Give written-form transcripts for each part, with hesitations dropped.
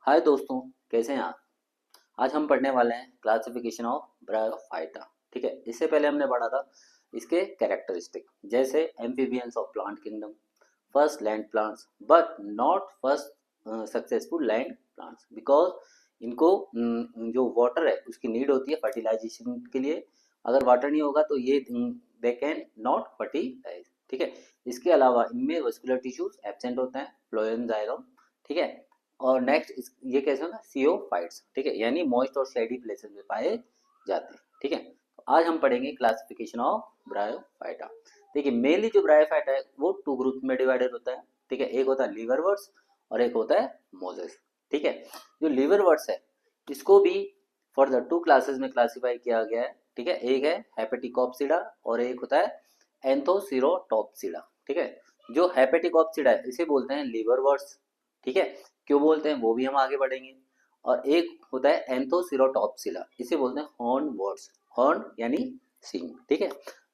हाय दोस्तों, कैसे हैं आप। आज हम पढ़ने वाले हैं क्लासिफिकेशन ऑफ ब्रायोफाइटा। ठीक है, इससे पहले हमने पढ़ा था इसके कैरेक्टरिस्टिक, जैसे amphibians of plant kingdom, first land plants but not first successful land plants, because इनको जो वाटर है उसकी नीड होती है फर्टिलाइजेशन के लिए। अगर वाटर नहीं होगा तो ये दे कैन नॉट फर्टिलाइज। ठीक है, इसके अलावा इनमें वस्कुलर टिश्यूज एब्सेंट होते हैं, फ्लोएम जाइलम। ठीक है, और नेक्स्ट ये कैसे होगा, सीओफाइट्स। ठीक है, यानी मॉइस्ट और शेडी प्लेसेस में पाए जाते हैं। ठीक है, तो आज हम पढ़ेंगे क्लासिफिकेशन ऑफ ब्रायोफाइटा। देखिए, मेनली जो ब्रायोफाइटा है वो टू ग्रुप में डिवाइडेड होता है। ठीक है, एक होता है लीवरवर्ट्स और एक होता है मोजेस। ठीक है, जो लीवरवर्ट्स है इसको भी फॉर द टू क्लासेस में क्लासीफाई किया गया है। ठीक है, एक है हेपेटिकॉप्सिडा और एक होता है एंथोसिरोटॉप्सिडा। ठीक है, जो हेपेटिकॉप्सिडा है इसे बोलते हैं लीवरवर्ट्स। ठीक है, क्यों बोलते हैं वो भी हम आगे बढ़ेंगे। और एक होता है एंथोसिरोटॉप्सिला, इसे बोलते हैं हॉर्न वर्ड्स, हॉर्न यानी सींग। ठीक है,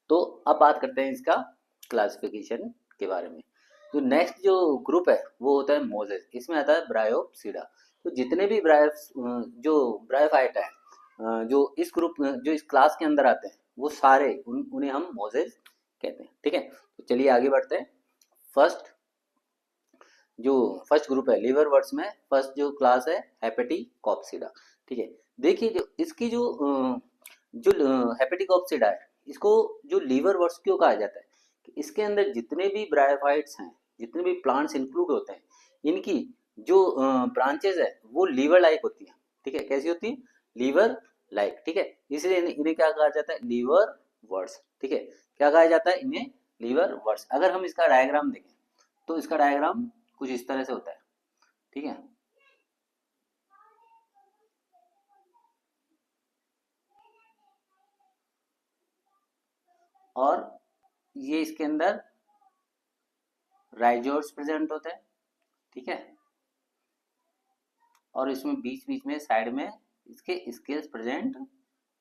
तो अब बात करते हैं इसका क्लासिफिकेशन के बारे में। जो नेक्स्ट जो ग्रुप है वो होता है मोजेस, इसमें आता है ब्रायोप्सिडा। तो जितने भी जो ब्रायोफाइटा है जो इस ग्रुप जो इस क्लास के अंदर आते हैं वो सारे उन्हें हम मोजेस कहते हैं। ठीक है, तो चलिए आगे बढ़ते हैं। फर्स्ट जो फर्स्ट ग्रुप है लीवर वर्ड्स में, फर्स्ट जो क्लास है हेपेटिकॉप्सिडा। ठीक है, देखिए जो इसकी जो हेपेटिकॉप्सिडा है इसको जो लीवर वर्ड्स क्यों कहा जाता है कि इसके अंदर जितने भी ब्रायोफाइट्स हैं, जितने भी प्लांट्स इंक्लूड होते हैं, इनकी जो ब्रांचेस है वो लीवर लाइक होती है। ठीक है, कैसी होती है, लीवर लाइक। ठीक है, इसलिए इन्हें क्या कहा जाता है, लीवर वर्ड्स। ठीक है, क्या कहा जाता है इन्हें, लीवर वर्ड्स। अगर हम इसका डायग्राम देखें तो इसका डायग्राम कुछ इस तरह से होता है। ठीक है, और ये इसके अंदर राइजोर्स प्रेजेंट होते हैं। ठीक है, और इसमें बीच बीच में साइड में इसके स्केल्स प्रेजेंट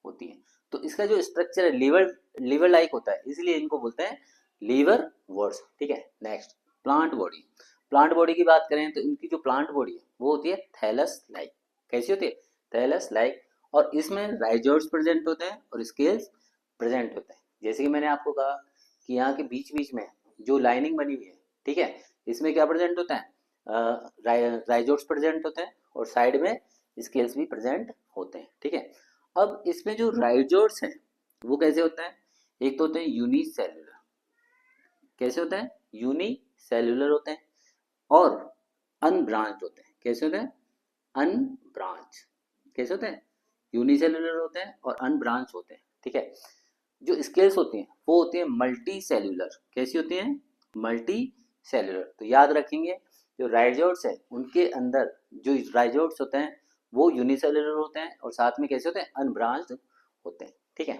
होती हैं। तो इसका जो स्ट्रक्चर है लीवर लीवर लाइक होता है, इसलिए इनको बोलते हैं लीवर वर्ड्स। ठीक है, next plant body. Plant body की बात करें तो इनकी जो प्लांट बॉडी है वो होती है थैलस लाइक। कैसी होती है, थैलस लाइक। और इसमें राइजोर्स प्रेजेंट होते हैं और स्केल्स प्रेजेंट होते हैं। जैसे कि मैंने आपको कहा कि यहाँ के बीच बीच में जो लाइनिंग बनी हुई है, ठीक है, इसमें क्या प्रेजेंट होता है, राइजोर्स प्रेजेंट होते हैं और साइड में स्केल्स भी प्रेजेंट होते हैं। ठीक है, अब इसमें जो राइजोर्स हैं वो कैसे होता है, एक तो होते हैं यूनिसेल्युलर। कैसे होते हैं, यूनिसेल्युलर होते हैं। और अनब्रांच्ड होते हैं। कैसे होते हैं, अनब्रांच। कैसे होते हैं, यूनिसेल्युलर होते हैं और अनब्रांच होते हैं। ठीक है, जो स्केल्स होती हैं वो होती है मल्टी सेल्यूलर। कैसी होती हैं, मल्टी सेल्यूलर। तो याद रखेंगे जो राइजोट्स है उनके अंदर जो राइजोट्स होते हैं वो यूनिसेल्युलर होते हैं और साथ में कैसे होते हैं, अनब्रांच्ड होते हैं। ठीक है,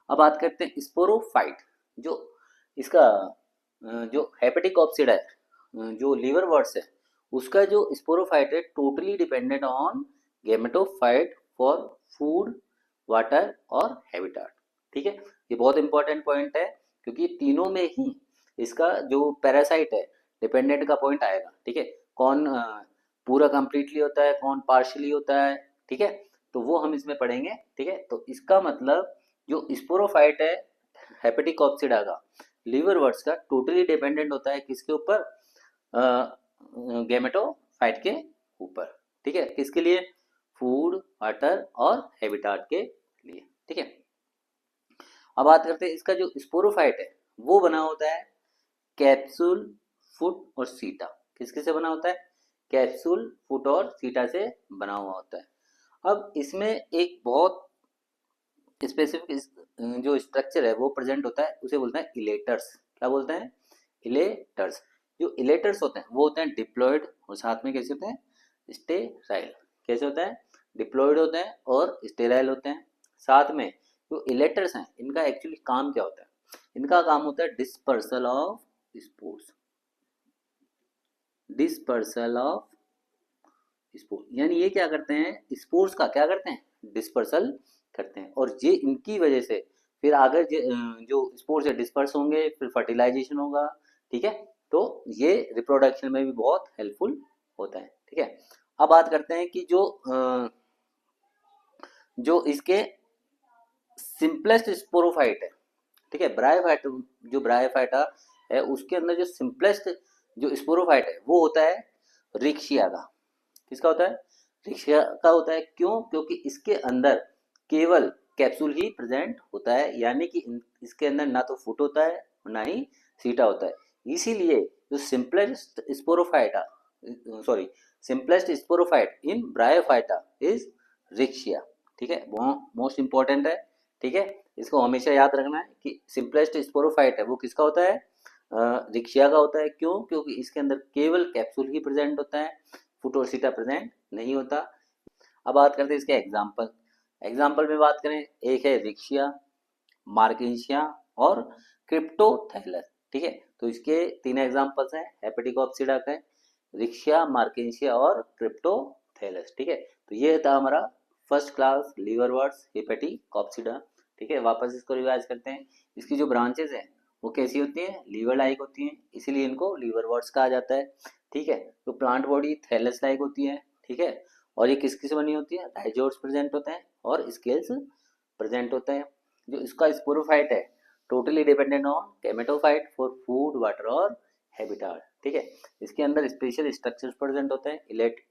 अब बात करते हैं स्पोरोफाइट। जो इसका जो हेपेटिक है, जो लीवर वर्ड्स है, उसका जो स्पोरोफाइट है totally dependent on gametophyte for food, water और हैबिटाट। ठीक है, ये बहुत इंपॉर्टेंट पॉइंट है क्योंकि तीनों में ही इसका जो पैरासाइट है डिपेंडेंट का पॉइंट आएगा। ठीक है, कौन पूरा कंप्लीटली होता है, कौन पार्शियली होता है। ठीक है, तो वो हम इसमें पढ़ेंगे। ठीक है, तो इसका मतलब जो स्पोरोफाइट है हेपेटिकॉप्सिडा का, लीवर वर्ड्स का, टोटली डिपेंडेंट होता है किसके ऊपर, गेमेटोफाइट के ऊपर। ठीक है, किसके लिए, फूड, वाटर और हैबिटाट के लिए। ठीक है, अब बात करते हैं इसका जो स्पोरोफाइट है वो बना होता है कैप्सूल, फुट और सीटा। किसके से बना होता है, कैप्सूल, फुट और सीटा से बना हुआ होता है। अब इसमें एक बहुत स्पेसिफिक जो स्ट्रक्चर है वो प्रेजेंट होता है, उसे बोलते हैं इलेटर्स। क्या बोलते हैं, इलेटर्स। जो इलेटर्स होते हैं वो होते हैं डिप्लॉयड और साथ में कैसे होते हैं, स्टेराइल। कैसे होता है, डिप्लॉयड होते हैं और स्टेराइल होते हैं। साथ में जो इलेटर्स हैं इनका एक्चुअली काम क्या होता है, इनका काम होता है dispersal of spores. Dispersal of spores, यानी ये क्या करते हैं, स्पोर्स का क्या करते हैं, डिस्पर्सल करते हैं। और ये इनकी वजह से फिर आगे जो स्पोर्स है डिस्पर्स होंगे, फिर फर्टिलाइजेशन होगा। ठीक है, तो ये रिप्रोडक्शन में भी बहुत हेल्पफुल होता है। ठीक है, अब बात करते हैं कि जो इसके सिंपलेस्ट स्पोरोफाइट है, ठीक है, ब्रायोफाइट, जो ब्रायोफाइटा है उसके अंदर जो सिंपलेस्ट जो स्पोरोफाइट है वो होता है रिक्शिया का। किसका होता है? रिक्शिया का होता है। क्यों? क्योंकि इसके अंदर केवल कैप्सूल ही प्रेजेंट होता है, यानी कि इसके अंदर ना तो फुट होता है ना ही सीटा होता है। इसीलिए जो simplest sporophyta, sorry, simplest sporophyte in bryophyta is riccia. ठीक है, मोस्ट इंपॉर्टेंट है। ठीक है, इसको हमेशा याद रखना है कि सिंपलेस्ट स्पोरोफाइट है वो किसका होता है? रिक्शिया का होता है। क्यों? क्योंकि इसके अंदर केवल कैप्सूल ही प्रेजेंट होता है, फुट और सीटा प्रेजेंट नहीं होता। अब बात करते हैं इसके एग्जाम्पल। एग्जाम्पल में बात करें, एक है रिक्शिया, मार्किंशिया और क्रिप्टोथैलस। ठीक है, तो इसके तीन एग्जाम्पल्स हैं, हेपेटिकोप्सिडा का, रिक्शिया, मार्किंशिया और क्रिप्टोथैलस। ठीक है, तो ये था हमारा फर्स्ट क्लास लीवरवर्ट्स हेपेटिकोप्सिडा। ठीक है, वापस इसको रिवाइज करते हैं। इसकी जो ब्रांचेस हैं वो कैसी होती हैं? लीवर लाइक होती हैं, इसीलिए इनको लीवरवर्ट्स कहा जाता है। ठीक है, तो प्लांट बॉडी थैलस लाइक होती है। ठीक है, और ये किस किस बनी होती है? राइजोट्स प्रेजेंट होते हैं और स्केल्स प्रेजेंट होते हैं। जो इसका स्पोरोफाइट है totally dependent on gametophyte for food, water और हैबिटाट। ठीक है, इसके अंदर स्पेशल स्ट्रक्चर्स प्रेजेंट होते हैं,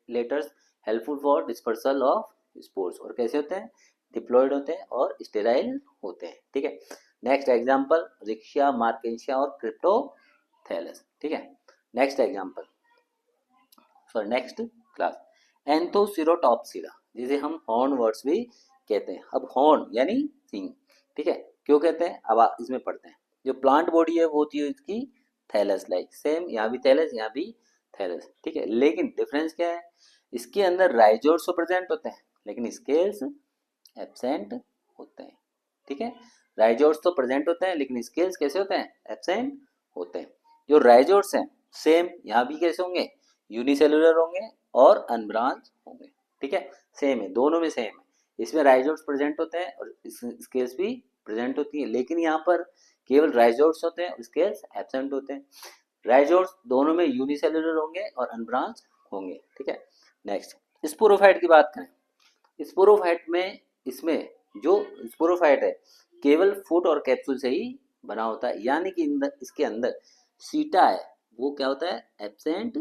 इलेटर्स helpful for dispersal of spores, और कैसे होते हैं? डिप्लॉयड होते हैं और स्टेराइल होते हैं। ठीक है, नेक्स्ट एग्जांपल रिक्शिया, मार्केशिया और क्रिप्टोथैलस। ठीक है, next example, sorry next class, anthocerotopsida, जिसे हम हॉर्न वर्ड्स भी कहते हैं। अब हॉर्न यानी सींग। ठीक है, क्यों कहते हैं? अब इसमें पढ़ते हैं। जो प्लांट बॉडी है वो होती है इसकी थैलस लाइक, सेम यहाँ भी थैलस, यहाँ भी थैलस। ठीक है, लेकिन डिफरेंस क्या है? इसके अंदर राइजोट्स तो प्रेजेंट होते हैं लेकिन स्केल्स एब्सेंट होते हैं। ठीक है, राइजोट्स तो प्रेजेंट होते हैं लेकिन स्केल्स कैसे होते हैं? एब्सेंट होते हैं। जो राइजोट्स हैं सेम यहाँ भी कैसे होंगे? यूनिसेलुलर होंगे और अनब्रांच होंगे। ठीक है, सेम है, दोनों में सेम है। इसमें राइजोट्स प्रेजेंट होते हैं और स्केल्स भी प्रेजेंट होती है, लेकिन यहाँ पर केवल राइजोट्स होते हैं और स्केल्स एब्सेंट होते हैं। राइजोट्स दोनों में यूनिसेलुलर होंगे और अनब्रांच होंगे। ठीक है, नेक्स्ट स्पोरोफाइट की बात करें। स्पोरोफाइट में इसमें जो स्पोरोफाइट है केवल फुट और कैप्सूल से ही बना होता है, यानी कि इसके अंदर सीटा है वो क्या होता है? एब्सेंट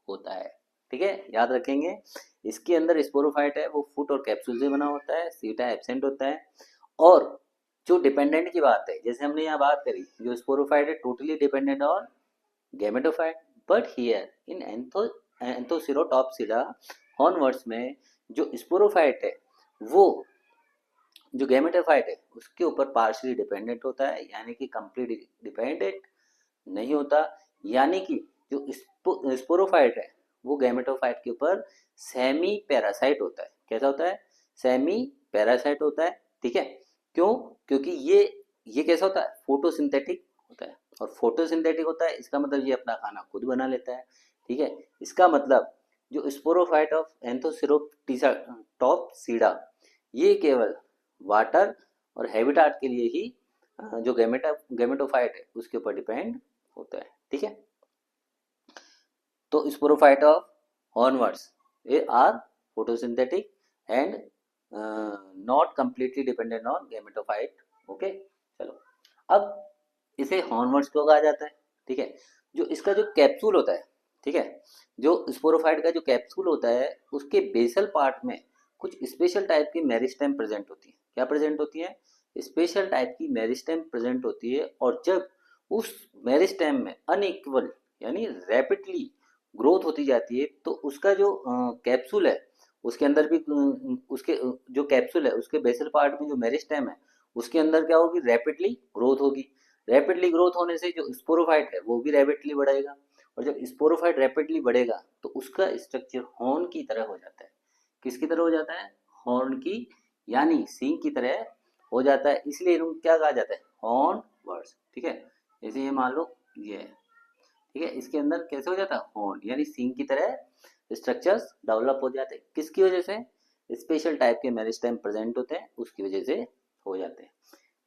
होता है। ठीक है, याद रखेंगे, इसके अंदर स्पोरोफाइट है वो फुट और कैप्सूल से बना होता है, सीटा एब्सेंट होता है। और जो डिपेंडेंट की बात है, जैसे हमने यहाँ बात करी, जो स्पोरोफाइट है totally dependent on gametophyte, but here in anthocerotopsida hornworts में जो स्पोरोफाइट है वो जो गेमेटोफाइट है उसके ऊपर पार्शियली डिपेंडेंट होता है, यानी कि कंप्लीट डिपेंडेंट नहीं होता। यानी कि जो स्पोरोफाइट है वो गेमेटोफाइट के ऊपर सेमी पैरासाइट होता है। कैसा होता है? सेमी पैरासाइट होता है। ठीक है, क्यों? क्योंकि ये कैसा होता है? फोटोसिंथेटिक होता है, और फोटोसिंथेटिक होता है इसका मतलब ये अपना खाना खुद बना लेता है। ठीक है, इसका मतलब जो स्पोरोफाइट ऑफ एंथोसिरोटॉप्सिडा ये केवल वाटर और हैबिटाट के लिए ही जो गेमेटोफाइट है उसके ऊपर डिपेंड होता है। ठीक है, तो स्पोरोफाइट ऑफ हॉर्नवर्ड्स ये are photosynthetic and not completely dependent on gametophyte. Okay, चलो, अब इसे हॉर्नवर्ड्स क्यों कहा जाता है? ठीक है, जो इसका जो कैप्सूल होता है, ठीक है, जो स्पोरोफाइट का जो कैप्सूल होता है उसके बेसल पार्ट में कुछ स्पेशल टाइप की मेरिस्टेम प्रेजेंट होती है। क्या प्रेजेंट होती है? स्पेशल टाइप की मेरिस्टेम प्रेजेंट होती है, और जब उस मेरिस्टेम में अनइक्वल यानी रैपिडली ग्रोथ होती जाती है तो उसका जो कैप्सूल है उसके अंदर भी उसके जो कैप्सूल है उसके बेसल पार्ट में जो मेरिस्टेम है उसके अंदर क्या होगी? रैपिडली ग्रोथ होगी। रैपिडली ग्रोथ होने से जो स्पोरोफाइट है वो भी रैपिडली बढ़ेगा, और जब स्पोरोफाइट रैपिडली बढ़ेगा तो उसका स्ट्रक्चर हॉर्न की तरह हो जाता है। किसकी तरह हो जाता है? हॉर्न की, यानी सींग की तरह हो जाता है, इसलिए इनको क्या कहा जाता है? Horn words. ठीक है, जैसे ये मान लो ये है, ठीक है, इसके अंदर कैसे हो जाता है? हॉर्न, यानी सींग की तरह स्ट्रक्चर्स डेवलप हो जाते हैं। किसकी वजह से? स्पेशल टाइप के मेरिस्टेम प्रेजेंट होते हैं उसकी वजह से हो जाते हैं।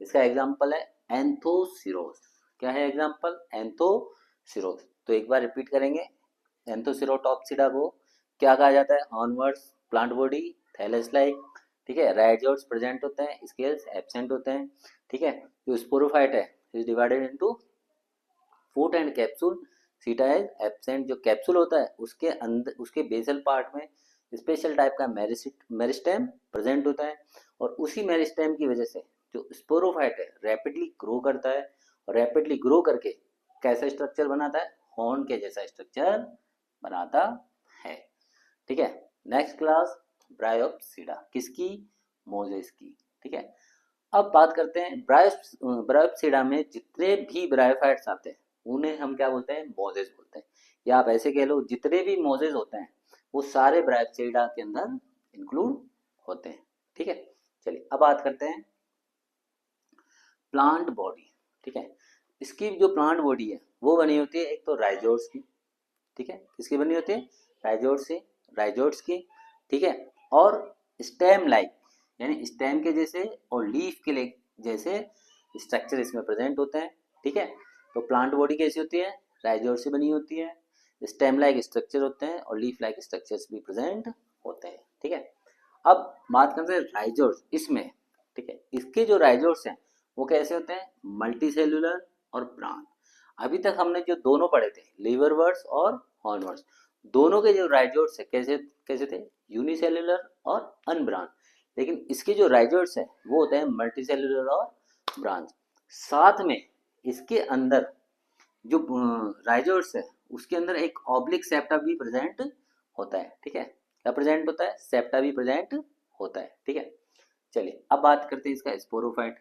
इसका एग्जांपल है एंथोसिरोस। क्या है एग्जांपल? एंथोसिरोस। तो एक बार रिपीट करेंगे एंथोसिरोटॉप्सिडा को, क्या कहा जाता है, hornworts plant body thallus like, ठीक है, राइजोट्स प्रेजेंट होते हैं, स्केल्स एब्सेंट होते हैं, ठीक है। जो स्पोरोफाइट है is divided into foot and capsule, सीटा इज एब्सेंट। जो कैप्सूल होता है उसके अंदर, उसके बेसल पार्ट में स्पेशल टाइप का मेरिस्टेम प्रेजेंट होता है, और उसी मेरिस्टेम की वजह से जो स्पोरोफाइट है रैपिडली ग्रो करता है, और रैपिडली ग्रो करके कैसा स्ट्रक्चर बनाता है, हॉर्न के जैसा स्ट्रक्चर बनाता है, ठीक है। नेक्स्ट क्लास ब्रायोप्सिडा, किसकी, मोजेस की, ठीक है। अब बात करते हैं ब्रायोप्सिडा में जितने भी ब्रायोफाइट्स आते हैं उन्हें हम क्या बोलते हैं, मोजेस बोलते हैं, या आप ऐसे कह लो जितने भी मोजेस होते हैं वो सारे ब्रायोप्सिडा के अंदर इंक्लूड होते हैं, ठीक है। चलिए अब बात करते हैं प्लांट बॉडी, ठीक है। इसकी जो प्लांट बॉडी है वो बनी होती है एक तो राइजोट्स की, ठीक है, किसकी बनी होती है, राइजोट्स की, ठीक है, और स्टेम लाइक यानी स्टेम के जैसे और लीफ के जैसे स्ट्रक्चर इसमें प्रेजेंट होते हैं, ठीक है। तो प्लांट बॉडी कैसी होती है, राइजोट से बनी होती है, स्टेम लाइक स्ट्रक्चर होते हैं और लीफ लाइक स्ट्रक्चर्स भी प्रेजेंट होते हैं, ठीक है। अब बात करते हैं राइजोट्स इसमें, ठीक है। इसके जो राइजोट्स हैं वो कैसे होते हैं, मल्टी सेलुलर और ब्रांच। अभी तक हमने जो दोनों पढ़े थे लीवरवर्ड्स और हॉर्नवर्ड्स, दोनों के जो राइजोट्स है कैसे कैसे थे, यूनिसेलुलर और अनब्रांच। लेकिन इसके जो राइजोट्स है वो होते हैं मल्टी सेलुलर और ब्रांच। साथ में इसके अंदर जो राइजोट्स है उसके अंदर एक ऑब्लिक सेप्टा भी प्रेजेंट होता है, ठीक है। क्या प्रेजेंट होता है, सेप्टा भी प्रेजेंट होता है, ठीक है। चलिए अब बात करते हैं इसका स्पोरोफाइट।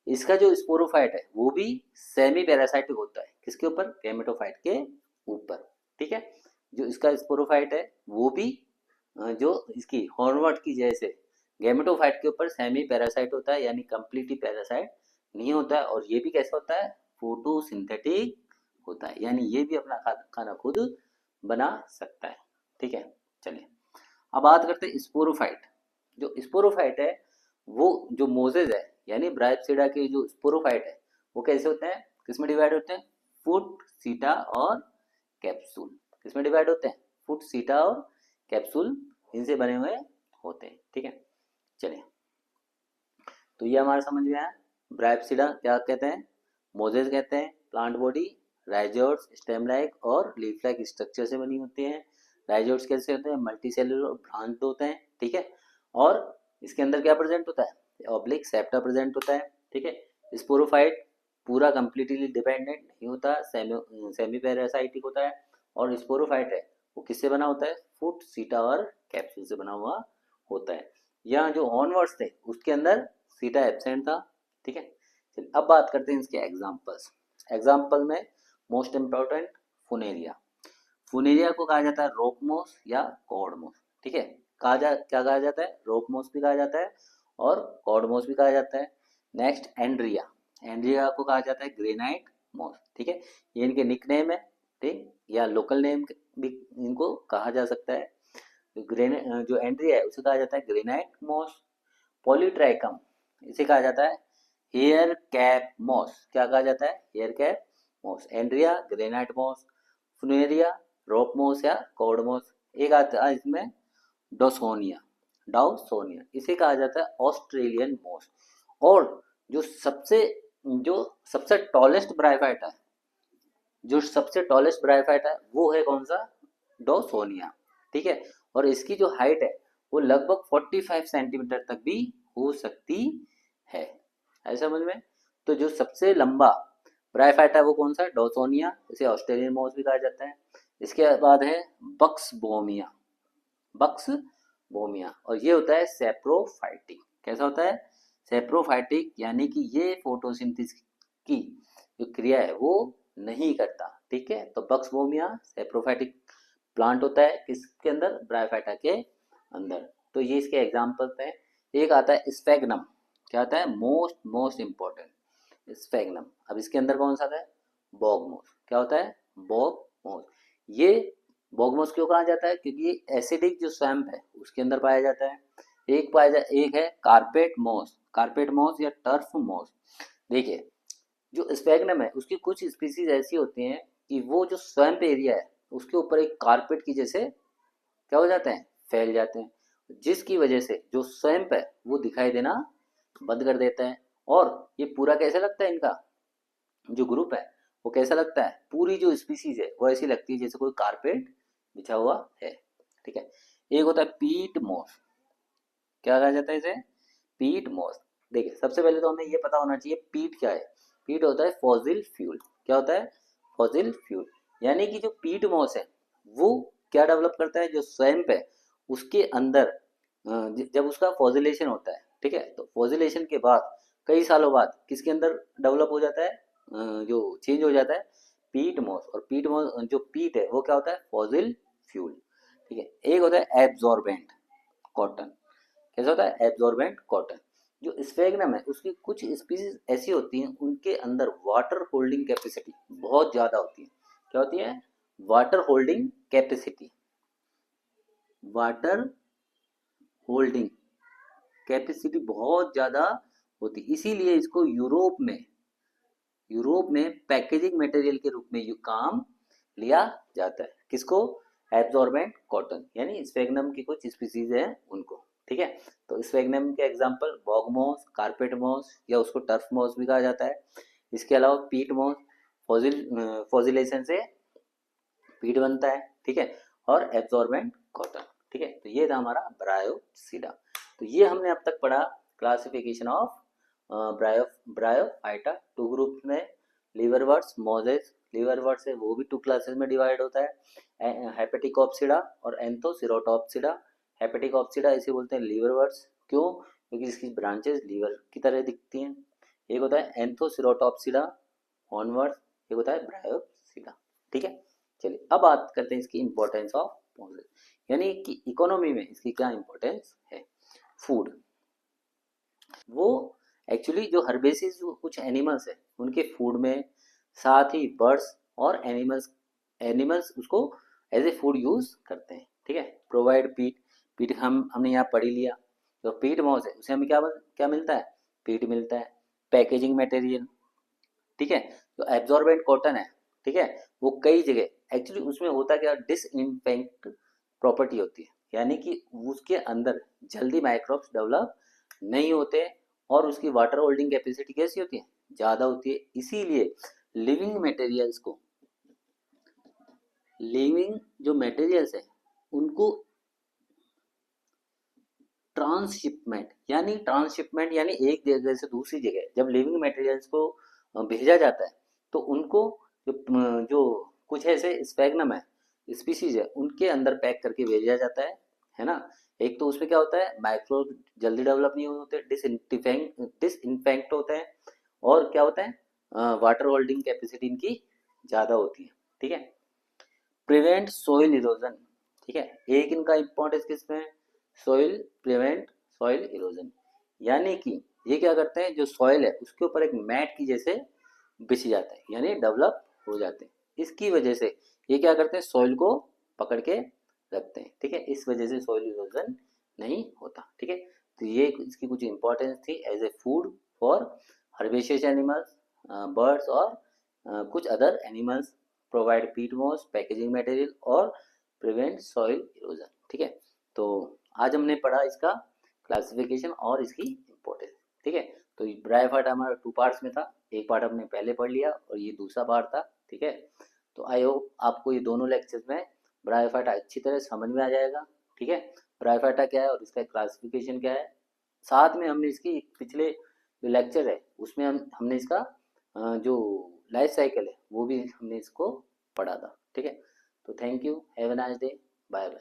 इसका जो स्पोरोफाइट है वो भी सेमी पैरासाइटिक होता है, किसके ऊपर, गैमेटोफाइट के ऊपर, ठीक है। जो इसका स्पोरोफाइट है वो भी जो इसकी हॉर्नवर्ड की जैसे गैमेटोफाइट के ऊपर सेमी पैरासाइट होता है, यानी कंप्लीटली पैरासाइट नहीं होता है। और ये भी कैसा होता है, फोटोसिंथेटिक होता है, यानी ये भी अपना खाना खुद बना सकता है, ठीक है। चलिए अब बात करते हैं स्पोरोफाइट। जो स्पोरोफाइट है वो जो मोजेज है यानी ब्रायोप्सिडा के जो स्पोरोफाइट है वो कैसे होते हैं, किसमें डिवाइड होते हैं, फुट, सीटा और कैप्सूल। किसमें डिवाइड होते हैं, फुट, सीटा और कैप्सूल, इनसे बने हुए होते हैं, ठीक है। चलिए तो ये हमारा समझ में आया, ब्रायोप्सिडा क्या कहते हैं, मोजेज कहते हैं, plant body rhizoids stem like और लीफ लाइक स्ट्रक्चर से बनी होती है। राइजोट्स कैसे होते हैं, मल्टी सेलुलर और ब्रांच होते हैं, ठीक है। और इसके अंदर क्या प्रेजेंट होता है, ऑब्लिक सेप्टा प्रेजेंट होता है, ठीक है। स्पोरोफाइट पूरा कंप्लीटली डिपेंडेंट नहीं होता, सेमी पैरासाइटिक होता है। और स्पोरोफाइट है वो किससे बना होता है, फुट, सीटा और कैप्सूल से बना हुआ होता है। यहाँ जो ऑनवर्ड्स थे उसके अंदर सीटा एब्सेंट था, ठीक है। चलिए अब बात करते हैं इसके एग्जाम्पल्स। एग्जाम्पल में मोस्ट इम्पोर्टेंट फुनेरिया। फुनेरिया को कहा जाता है रोपमोस या कॉडमोस, ठीक है। क्या कहा जाता है, रोपमोस भी कहा जाता है और कॉडमोस भी कहा जाता है। नेक्स्ट एंड्रिया, एंड्रिया को कहा जाता है ग्रेनाइट मोस, ठीक है। ये इनके निकनेम है, ठीक, या लोकल नेम भी इनको कहा जा सकता है। जो एंड्रिया है उसे कहा जाता है ग्रेनाइट मोस। पॉलीट्राइकम इसे कहा जाता है हेयर कैप मॉस, क्या कहा जाता है, hair cap moss. Andreaea granite moss, funaria rope moss या कॉड मॉस। एक आता है इसमें डोसोनिया, डाउसोनिया, इसे कहा जाता है ऑस्ट्रेलियन मॉस। और जो सबसे टॉलेस्ट ब्रायोफाइट है, जो सबसे टॉलेस्ट ब्रायोफाइट है वो है कौन सा, डोसोनिया, ठीक है। और इसकी जो हाइट है वो लगभग 45 सेंटीमीटर तक भी हो सकती है, ऐसा समझ में। तो जो सबसे लंबा ब्रायोफाइटा है वो कौन सा है, डोसोनिया, इसे ऑस्ट्रेलियन मॉस भी कहा जाता है। इसके बाद है बक्स बोमिया, बक्स बोमिया, और ये होता है सेप्रोफाइटिक। कैसा होता है, सेप्रोफाइटिक, यानी कि ये फोटोसिंथेसिस की जो क्रिया है वो नहीं करता, ठीक है। तो बक्स बोमिया सेप्रोफाइटिक प्लांट होता है किसके अंदर, ब्रायोफाइटा के अंदर। तो ये इसके एग्जाम्पल्स हैं। एक आता है स्फेगनम, क्या आता है, मोस्ट मोस्ट इंपॉर्टेंट स्फेगनम। अब इसके अंदर कौन सा आता है, बॉगमोस, क्या होता है, बॉगमोस। ये बॉगमोस क्यों कहा जाता है, क्योंकि ये एसिडिक जो स्वैम्प है उसके अंदर पाया जाता है। एक है कारपेट मॉस या टर्फ मॉस। देखिए जो स्फेगनम है उसकी कुछ स्पीसीज ऐसी होती हैं कि वो जो स्वैम्प एरिया है उसके ऊपर एक कारपेट की जैसे क्या हो जाते हैं, फैल जाते हैं, जिसकी वजह से जो स्वैम्प है वो दिखाई देना बंद कर देता है। और ये पूरा कैसे लगता है, इनका जो ग्रुप है वो कैसा लगता है, पूरी जो स्पीसीज है वो ऐसी लगती है जैसे कोई कारपेट बिछा हुआ है। ठीक है, एक होता है पीट मॉस, क्या कहा जाता है इसे, पीट मॉस। देखिए सबसे पहले तो हमें ये पता होना चाहिए पीट क्या है। पीट होता है फॉसिल फ्यूल। क्या होता है, फॉसिल फ्यूल। यानी कि जो पीट मॉस है वो क्या डेवलप करता है, जो स्वैम्प है उसके अंदर जब उसका फॉजिलेशन होता है, ठीक है, तो फॉजिलेशन के बाद कई सालों बाद किसके अंदर डेवलप हो जाता है, जो चेंज हो जाता है, पीट मॉस। और पीट मॉस जो पीट है वो क्या होता है, फॉसिल फ्यूल। ठीक है, एक होता है एब्जॉर्बेंट कॉटन। कैसा होता है, एब्जॉर्बेंट कॉटन। जो स्फेग्नम है उसकी कुछ स्पीसीज ऐसी होती हैं उनके अंदर वाटर होल्डिंग कैपेसिटी बहुत ज्यादा होती है। क्या होती है, water holding capacity, water holding capacity बहुत ज्यादा होती है, इसीलिए इसको यूरोप में पैकेजिंग मटेरियल के रूप में ये काम लिया जाता है। किसको, एब्जॉर्बेंट कॉटन, यानी स्फेग्नम की कुछ स्पीसीज हैं उनको। ठीक है, तो स्फेग्नम के example bog moss, carpet moss, या उसको टर्फ मॉस भी कहा जाता है। इसके अलावा पीट मॉस, फॉजिलेशन से पीट बनता है। ठीक है, और एब्जॉर्बेंट कॉटन। ठीक है, तो ये था हमारा ब्रायोसीडा। तो ये हमने अब तक पढ़ा classification of bryophyta. Two group में, लीवरवर्ट्स, मोजेस। लीवरवर्ट्स है वो भी टू क्लासेस में डिवाइड होता है, हेपेटिकोप्सिडा और एंथोसिरोटोप्सिडा। हेपेटिकोप्सिडा इसे बोलते हैं लीवरवर्ट्स, क्यों, क्योंकि इसकी ब्रांचेस लीवर की तरह दिखती हैं। एक होता है एंथोसिरोटोप्सिडा ऑनवर्ड्स, एक होता है ब्रायोसीडा। ठीक है, चलिए अब बात करते हैं इसकी इंपॉर्टेंस ऑफ मोजेस, यानी कि इकोनॉमी में इसकी क्या इंपॉर्टेंस है। फूड, वो एक्चुअली जो हर्बेसिस कुछ एनिमल्स है उनके फूड में, साथ ही बर्ड्स और एनिमल्स उसको एज ए फूड यूज करते हैं। ठीक है, प्रोवाइड पीट। पीट हमने यहाँ पढ़ ही लिया। जो पीट मॉस है उसे हमें क्या क्या मिलता है, पीट मिलता है। पैकेजिंग मटेरियल, ठीक है, जो एब्जॉर्बेंट कॉटन है, ठीक है, वो कई जगह एक्चुअली उसमें होता क्या, डिसइंफेक्ट प्रॉपर्टी होती है, यानी कि उसके अंदर जल्दी माइक्रोब्स डेवलप नहीं होते, और उसकी वाटर होल्डिंग कैपेसिटी कैसी होती है, ज़्यादा होती है। इसीलिए लिविंग मटेरियल्स को, लिविंग जो मटेरियल्स है उनको ट्रांसशिपमेंट यानी एक जगह से दूसरी जगह जब लिविंग मटेरियल्स को भेजा जाता है, तो उनको जो कुछ ऐसे स्पैग्नम है, स्पीसीज है, उनके अंदर पैक करके भेजा जाता है ना। एक तो उसमें क्या होता है, माइक्रोब जल्दी डेवलप नहीं होते, डिसइंफेक्ट होते हैं, और क्या होता है, वाटर होल्डिंग कैपेसिटी इनकी ज़्यादा होती है। ठीक है, प्रिवेंट सोइल इरोजन। ठीक है, एक इनका इंपॉर्टेंस किसमें है, सोइल, प्रिवेंट सॉइल इरोजन, यानी कि ये क्या करते हैं, जो सॉइल है उसके ऊपर एक मैट की जैसे बिछ जाता है, यानी डेवलप हो जाते हैं। इसकी वजह से ये क्या करते हैं, सॉइल को पकड़ के रखते हैं। ठीक है, इस वजह से सॉइल इरोजन नहीं होता। ठीक है, तो ये इसकी कुछ इंपॉर्टेंस थी as a food for herbaceous animals, birds और कुछ other animals, provide peat moss, packaging material और प्रिवेंट सॉइल इरोजन। ठीक है, तो आज हमने पढ़ा इसका क्लासिफिकेशन और इसकी इम्पोर्टेंस। ठीक है, तो ब्रायोफाइटा हमारा 2 पार्ट्स में था, एक पार्ट हमने पहले पढ़ लिया और ये दूसरा पार्ट था। ठीक है, तो आई होप आपको ये दोनों लेक्चर्स में ब्रायोफाइटा अच्छी तरह समझ में आ जाएगा। ठीक है, ब्रायोफाइटा क्या है और इसका क्लासिफिकेशन क्या है, साथ में हमने इसकी पिछले जो लेक्चर है उसमें हमने इसका जो लाइफ साइकिल है वो भी हमने इसको पढ़ा था। ठीक है, तो thank you, have a nice day, bye bye.